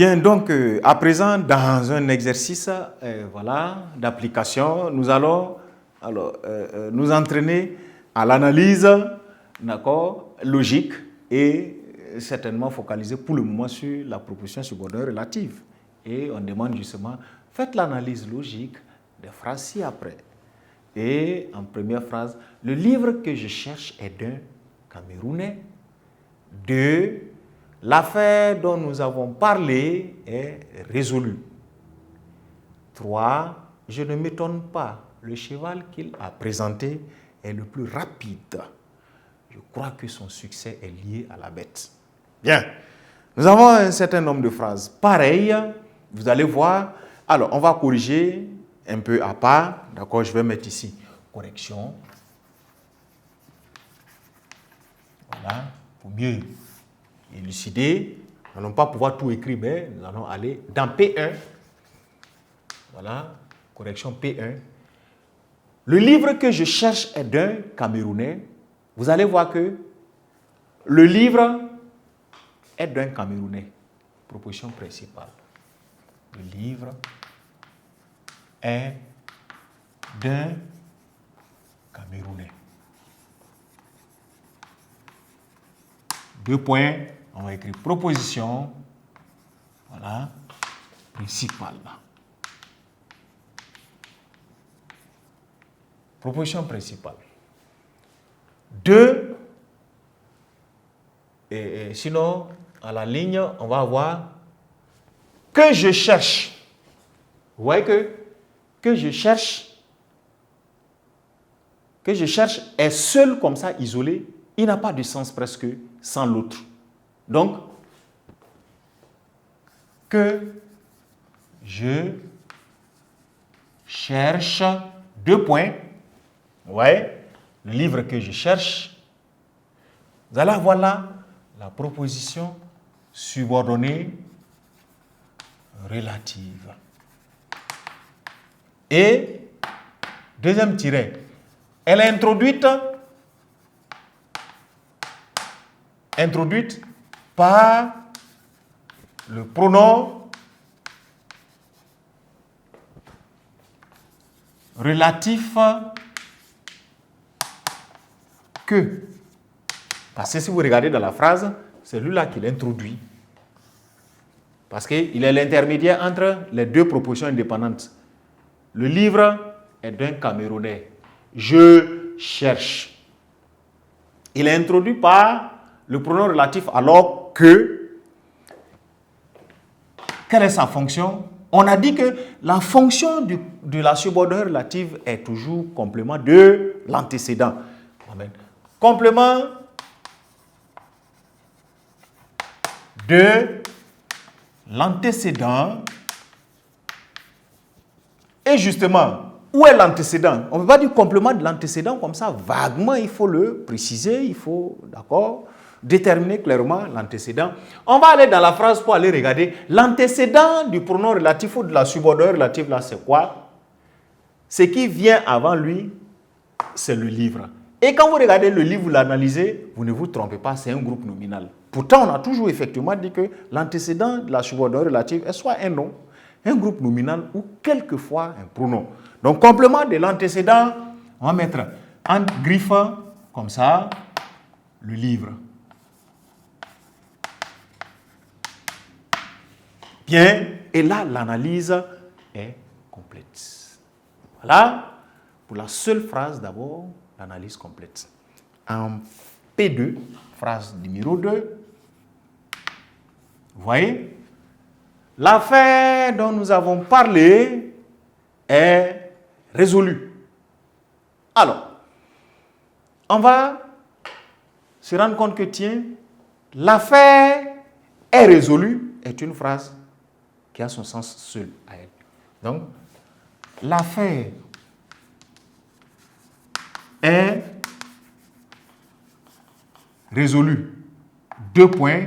Bien, donc, à présent, dans un exercice voilà, d'application, nous allons nous entraîner à l'analyse logique et certainement focaliser pour le moment sur la proposition secondaire relative. Et on demande justement, faites l'analyse logique des phrases ci-après. Et en première phrase, le livre que je cherche est d'un Camerounais. 2. L'affaire dont nous avons parlé est résolue. 3. Je ne m'étonne pas, le cheval qu'il a présenté est le plus rapide. Je crois que son succès est lié à la bête. Bien, nous avons un certain nombre de phrases pareilles. Vous allez voir. Alors, on va corriger un peu à part. D'accord, je vais mettre ici correction. Voilà, pour mieux élucider. Nous n'allons pas pouvoir tout écrire, mais nous allons aller dans P1. Voilà, correction P1. Le livre que je cherche est d'un Camerounais. Vous allez voir que le livre est d'un Camerounais. Proposition principale. Le livre est d'un Camerounais. 2 points. On va écrire proposition. Voilà. Principale. Proposition principale. 2. Et sinon, à la ligne, on va avoir que je cherche. Vous voyez que je cherche est seul comme ça, isolé. Il n'a pas de sens presque sans l'autre. Donc, que je cherche, 2 points. Vous voyez, le livre que je cherche. Vous allez avoir là la proposition subordonnée relative. Et, deuxième tiret, elle est introduite par le pronom relatif que. Parce que si vous regardez dans la phrase, c'est lui-là qui l'introduit. Parce qu'il est l'intermédiaire entre les deux propositions indépendantes. Le livre est d'un Camerounais. Je cherche. Il est introduit par le pronom relatif alors que. Quelle est sa fonction? On a dit que la fonction de la subordonnée relative est toujours complément de l'antécédent. Complément de l'antécédent. Et justement, où est l'antécédent? On ne peut pas dire complément de l'antécédent comme ça, vaguement, il faut le préciser, il faut, d'accord, déterminer clairement l'antécédent. On va aller dans la phrase pour aller regarder l'antécédent du pronom relatif ou de la subordonnée relative, là, c'est quoi? Ce qui vient avant lui, c'est le livre. Et quand vous regardez le livre, vous l'analysez, vous ne vous trompez pas, c'est un groupe nominal. Pourtant, on a toujours effectivement dit que l'antécédent de la subordonnée relative est soit un nom, un groupe nominal ou quelquefois un pronom. Donc, complément de l'antécédent, on va mettre en griffe, comme ça, le livre. Bien, et là, l'analyse est complète. Voilà, pour la seule phrase d'abord, l'analyse complète. En P2, phrase numéro 2, vous voyez, l'affaire dont nous avons parlé est résolue. Alors, on va se rendre compte que, tiens, l'affaire est résolue est une phrase qui a son sens seul à elle. Donc, l'affaire est résolue. 2 points,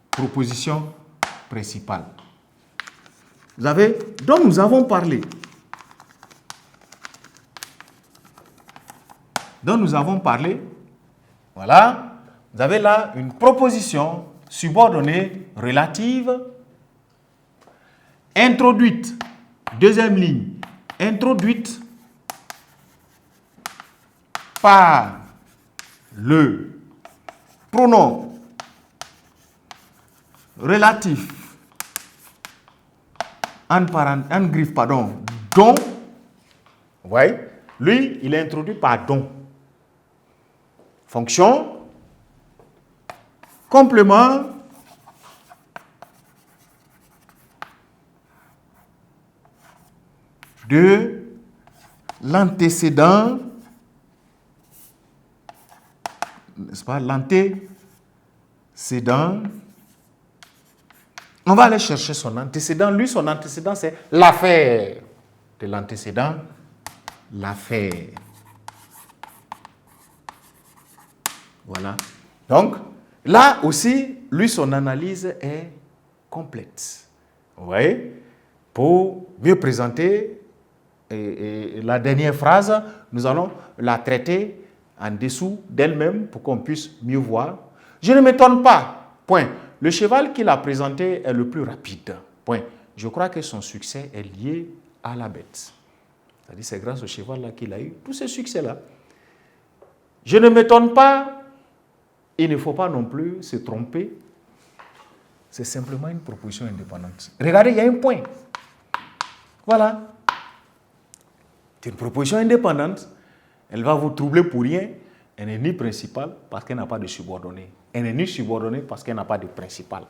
proposition principale. Vous avez, dont nous avons parlé. Dont nous avons parlé. Voilà. Vous avez là une proposition subordonnée relative introduite, deuxième ligne, introduite par le pronom relatif en griffe, dont, vous voyez, lui, il est introduit par dont. Fonction, complément, de l'antécédent, n'est-ce pas, l'antécédent. On va aller chercher son antécédent. Lui, son antécédent, c'est l'affaire de l'antécédent. L'affaire. Voilà. Donc, là aussi, lui, son analyse est complète. Vous voyez? Pour mieux présenter la dernière phrase, nous allons la traiter en dessous d'elle-même pour qu'on puisse mieux voir. Je ne m'étonne pas. Point. Le cheval qu'il a présenté est le plus rapide. Point. Je crois que son succès est lié à la bête. C'est-à-dire c'est grâce au cheval-là qu'il a eu tous ces succès-là. Je ne m'étonne pas. Il ne faut pas non plus se tromper. C'est simplement une proposition indépendante. Regardez, il y a un point. Voilà. C'est une proposition indépendante. Elle va vous troubler pour rien. Elle n'est ni principale parce qu'elle n'a pas de subordonnée. Elle n'est ni subordonnée parce qu'elle n'a pas de principal.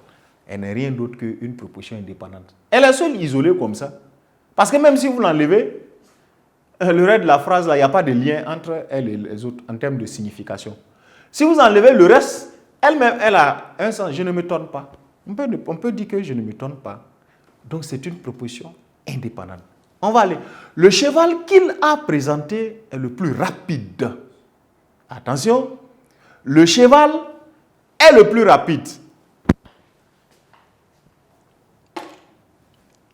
Elle n'est rien d'autre qu'une proposition indépendante. Elle est seule isolée comme ça. Parce que même si vous l'enlevez, le reste de la phrase, là, il n'y a pas de lien entre elle et les autres en termes de signification. Si vous enlevez le reste, elle-même, elle a un sens. Je ne m'étonne pas. On peut dire que je ne m'étonne pas. Donc, c'est une proposition indépendante. On va aller. Le cheval qu'il a présenté est le plus rapide. Attention, le cheval est le plus rapide.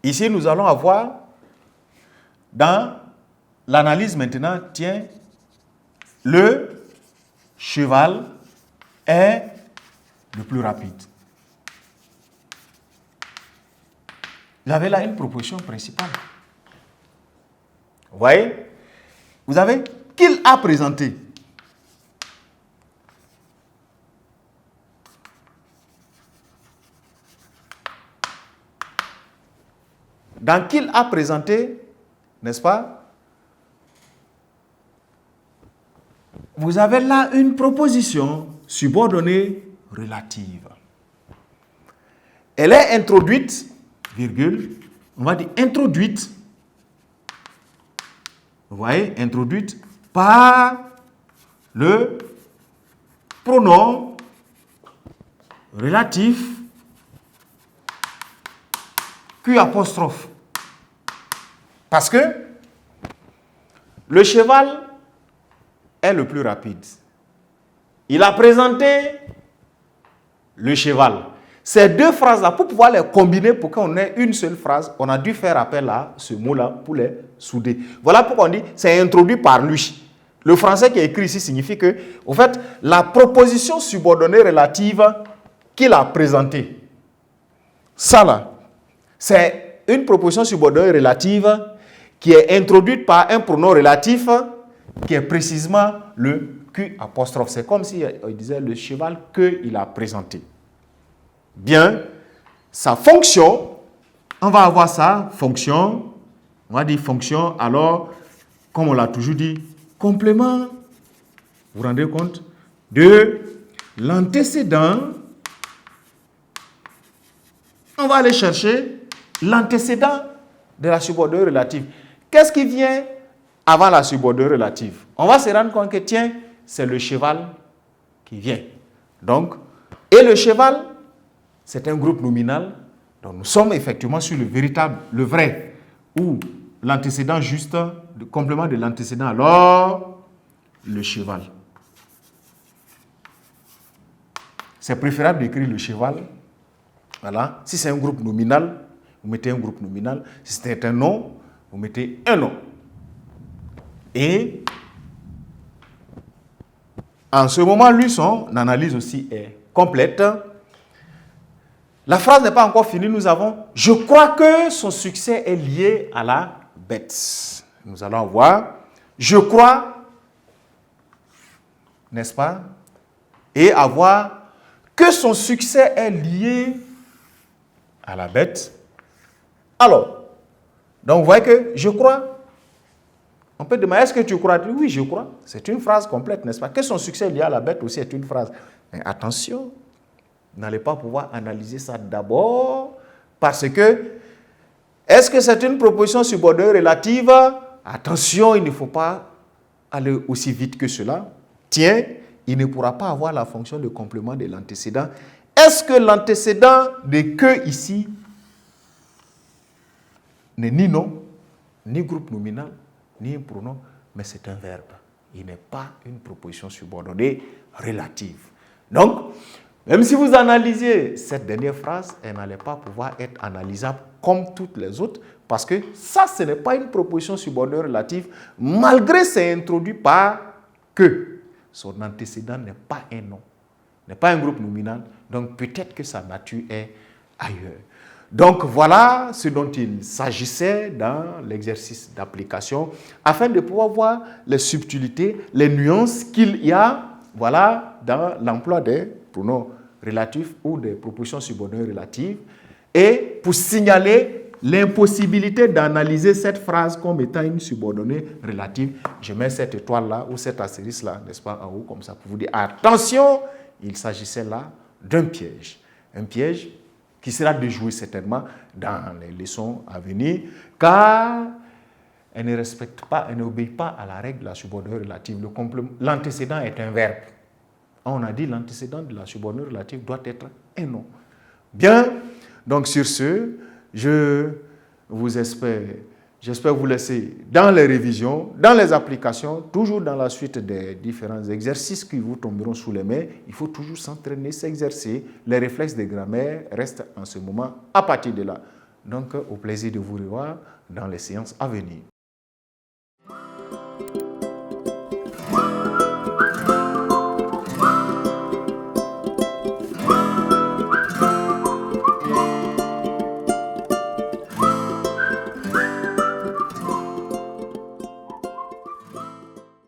Ici, nous allons avoir, dans l'analyse maintenant, tiens, le cheval est le plus rapide. Vous avez là une proposition principale. Vous voyez? Vous avez qu'il a présenté. Dans qu'il a présenté, n'est-ce pas? Vous avez là une proposition subordonnée relative. Elle est introduite, virgule, on va dire introduite, vous voyez, introduite par le pronom relatif Q apostrophe. Parce que le cheval est le plus rapide. Il a présenté le cheval. Ces deux phrases-là, pour pouvoir les combiner pour qu'on ait une seule phrase, on a dû faire appel à ce mot-là pour les souder. Voilà pourquoi on dit c'est introduit par lui. Le français qui est écrit ici signifie que, en fait, la proposition subordonnée relative qu'il a présentée, ça là, c'est une proposition subordonnée relative qui est introduite par un pronom relatif qui est précisément le Q apostrophe. C'est comme si il disait le cheval qu'il a présenté. Bien, sa fonction, on va avoir sa fonction, on va dire fonction, alors, comme on l'a toujours dit, complément, vous vous rendez compte, de l'antécédent. On va aller chercher l'antécédent de la subordonnée relative. Qu'est-ce qui vient avant la subordonnée relative? On va se rendre compte que, tiens, c'est le cheval qui vient. Donc, et le cheval, c'est un groupe nominal. Donc, nous sommes effectivement sur le vrai, ou l'antécédent juste, le complément de l'antécédent, alors, le cheval. C'est préférable d'écrire le cheval. Voilà. Si c'est un groupe nominal, vous mettez un groupe nominal. Si c'est un nom, vous mettez un nom. Et en ce moment, lui, son analyse aussi est complète. La phrase n'est pas encore finie. Nous avons « Je crois que son succès est lié à la bête ». Nous allons voir « Je crois », n'est-ce pas? Et avoir « que son succès est lié à la bête ». Alors, donc vous voyez que « je crois ». On peut demander « est-ce que tu crois ?» Oui, je crois. C'est une phrase complète, n'est-ce pas? Que son succès est lié à la bête aussi est une phrase. Mais attention, vous n'allez pas pouvoir analyser ça d'abord parce que est-ce que c'est une proposition subordonnée relative? Attention, il ne faut pas aller aussi vite que cela. Tiens, il ne pourra pas avoir la fonction de complément de l'antécédent. Est-ce que l'antécédent de que ici n'est ni nom, ni groupe nominal, ni un pronom, mais c'est un verbe. Il n'est pas une proposition subordonnée relative. Donc, même si vous analysez cette dernière phrase, elle n'allait pas pouvoir être analysable comme toutes les autres, parce que ça, ce n'est pas une proposition subordonnée relative, malgré c'est introduit par que. Son antécédent n'est pas un nom, n'est pas un groupe nominal, donc peut-être que sa nature est ailleurs. Donc voilà ce dont il s'agissait dans l'exercice d'application, afin de pouvoir voir les subtilités, les nuances qu'il y a, voilà, dans l'emploi des pronoms relatifs ou des propositions subordonnées relatives, et pour signaler l'impossibilité d'analyser cette phrase comme étant une subordonnée relative. Je mets cette étoile-là ou cet astérisque-là, n'est-ce pas, en haut, comme ça, pour vous dire, attention, il s'agissait là d'un piège. Un piège qui sera déjoué certainement dans les leçons à venir, car elle ne respecte pas, elle n'obéit pas à la règle de la subordonnée relative. L'antécédent est un verbe. On a dit l'antécédent de la subordonnée relative doit être un nom. Bien, donc sur ce, j'espère vous laisser dans les révisions, dans les applications, toujours dans la suite des différents exercices qui vous tomberont sous les mains. Il faut toujours s'entraîner, s'exercer. Les réflexes de grammaire restent en ce moment à partir de là. Donc, au plaisir de vous revoir dans les séances à venir.